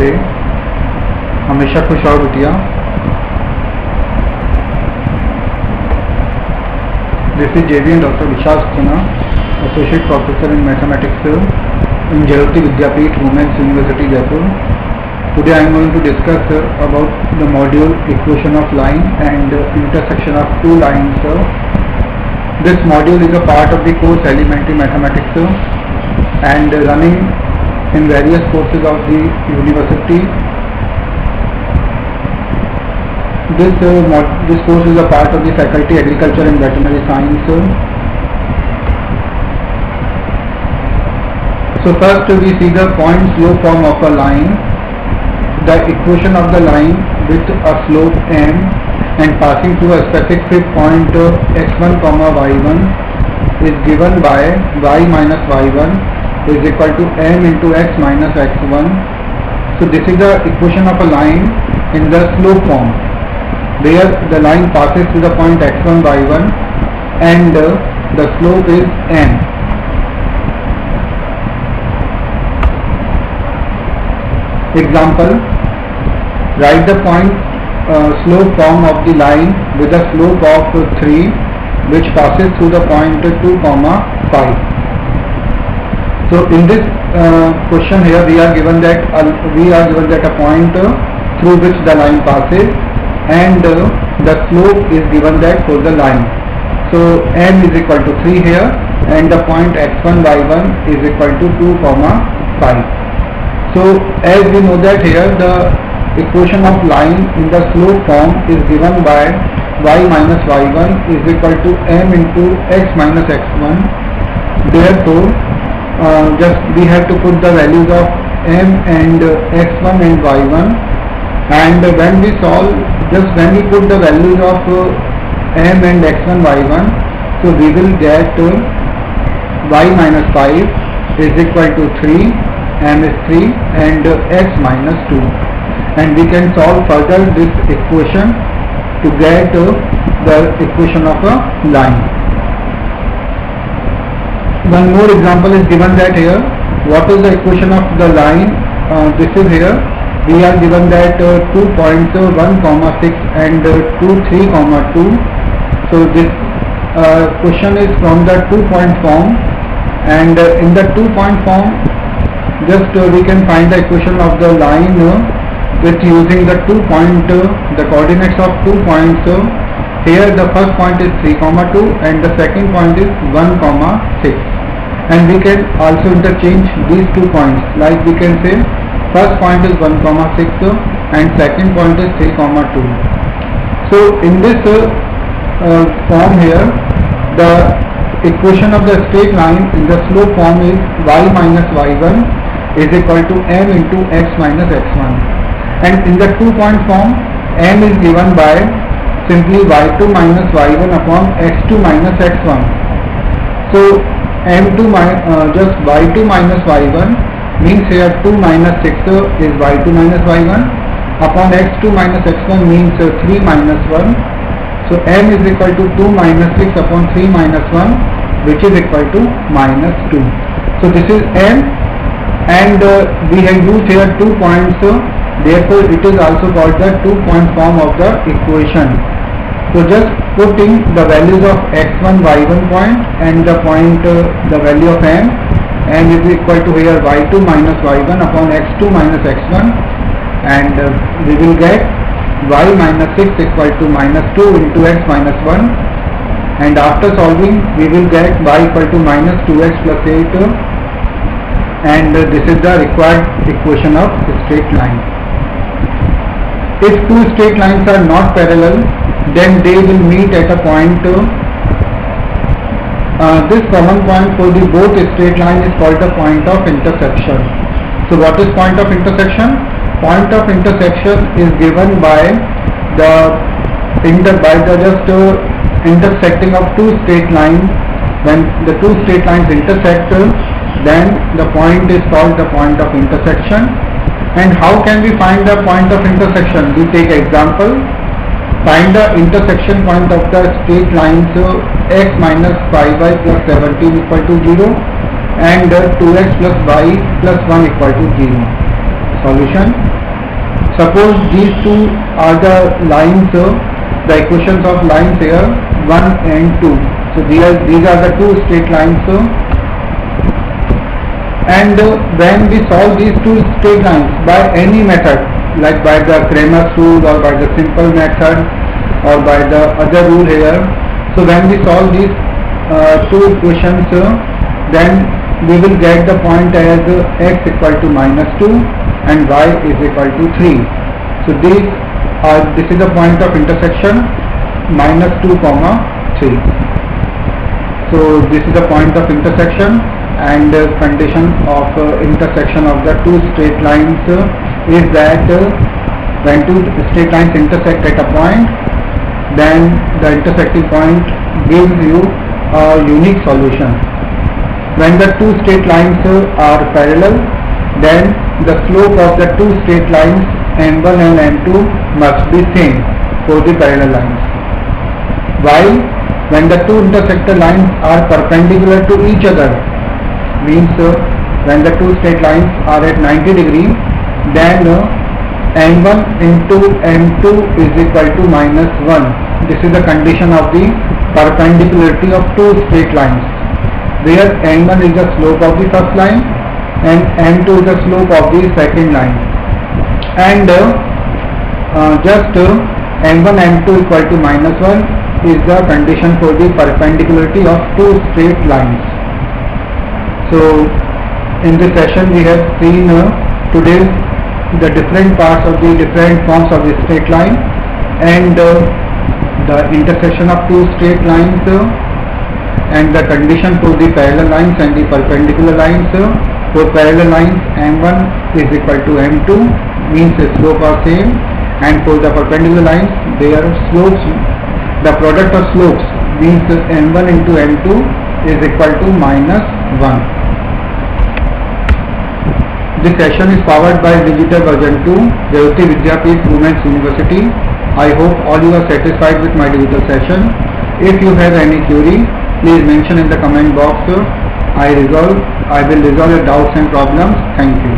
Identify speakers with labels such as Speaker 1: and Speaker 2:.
Speaker 1: Day. हमेशा खुश रहो बिटिया। This is JVN Dr. Vishal Saxena, Associate Professor in Mathematics in Jayoti Vidyapeeth Women's University, Jaipur. Today I am going to discuss about the module equation of line and intersection of two lines. This module is a part of the course Elementary Mathematics and running in various courses of the university. This course is a part of the Faculty Agriculture and Veterinary Science. So first we see the point slope form of a line. The equation of the line with a slope m and passing through a specific point x1, y1 is given by y minus y1 is equal to m into x minus x1. So this is the equation of a line in the slope form, where the line passes through the point x1, y1 and the slope is m. Example, write the point slope form of the line with a slope of 3 which passes through the point 2, 5. So in this question here we are given that a point through which the line passes and the slope is given that for the line. So m is equal to 3 here and the point x1, y1 is equal to 2, 5. So as we know that here the equation of line in the slope form is given by y minus y1 is equal to m into x minus x1. Therefore just we have to put the values of m and x1 and y1, and when we solve, just when we put the values of m and x1, y1, so we will get y minus 5 is equal to 3, m is 3 and x minus 2, and we can solve further this equation to get the equation of a line. One more example is given that here. What is the equation of the line? This is here. We are given that 2 points 1, 6 and 2, 3, 2. So this question is from the 2-point form, and in the 2-point form just we can find the equation of the line with using the the coordinates of 2 points. Here the first point is 3, 2 and the second point is 1, 6, and we can also interchange these 2 points, like we can say first point is 1, 6 and second point is 3, 2. So in this form here, the equation of the straight line in the slope form is y minus y1 is equal to m into x minus x1, and in the 2-point form m is given by simply y2 minus y1 upon x2 minus x1. So m2 just y2 minus y1 means here 2 minus 6 is y2 minus y1 upon x2 minus x1 means 3 minus 1. So m is equal to 2 minus 6 upon 3 minus 1, which is equal to minus 2. So this is m, and we have used here 2 points, therefore it is also called the 2-point form of the equation. So just putting the values of x1, y1 point and the value of m is equal to here y2 minus y1 upon x2 minus x1, and we will get y minus 6 equal to minus 2 into x minus 1, and after solving we will get y equal to minus 2x plus 8, and this is the required equation of straight line. If two straight lines are not parallel, then they will meet at a point. This common point for the both straight line is called the point of intersection. So what is point of intersection? Point of intersection is given by intersecting of two straight lines. When the two straight lines intersect, then the point is called the point of intersection. And how can we find the point of intersection? We take example. Find the intersection point of the straight lines x minus 5y plus 17 equal to 0 and 2x plus y plus 1 equal to 0. solution. Suppose these two are the lines, the equations of lines here 1 and 2. So these are the two straight lines, and when we solve these two straight lines by any method, like by the Cramer's rule or by the simple method or by the other rule here, so when we solve these two equations, then we will get the point as x equal to -2 and y is equal to 3. So this is the point of intersection -2, 3. So this is the point of intersection, and condition of intersection of the two straight lines is that when two straight lines intersect at a point, then the intersecting point gives you a unique solution. When the two straight lines are parallel, then the slope of the two straight lines m1 and m2 must be same for the parallel lines. While when the two intersector lines are perpendicular to each other, means when the two straight lines are at 90 degree, then m1 into m2 is equal to -1. This is the condition of the perpendicularity of two straight lines, where m1 is the slope of the first line and m2 is the slope of the second line, and just m1 m2 equal to -1 is the condition for the perpendicularity of two straight lines. So in this session we have seen today the different parts of the different forms of the straight line, and the intersection of two straight lines, and the condition for the parallel lines and the perpendicular lines. For parallel lines, m1 is equal to m2, means the slope are same, and for the perpendicular lines, their slopes, the product of slopes, means m1 into m2 is equal to -1. This session is powered by Digital Version 2, Jayoti Vidyapeeth Women's University. I hope all you are satisfied with my digital session. If you have any query, please mention in the comment box. I will resolve your doubts and problems. Thank you.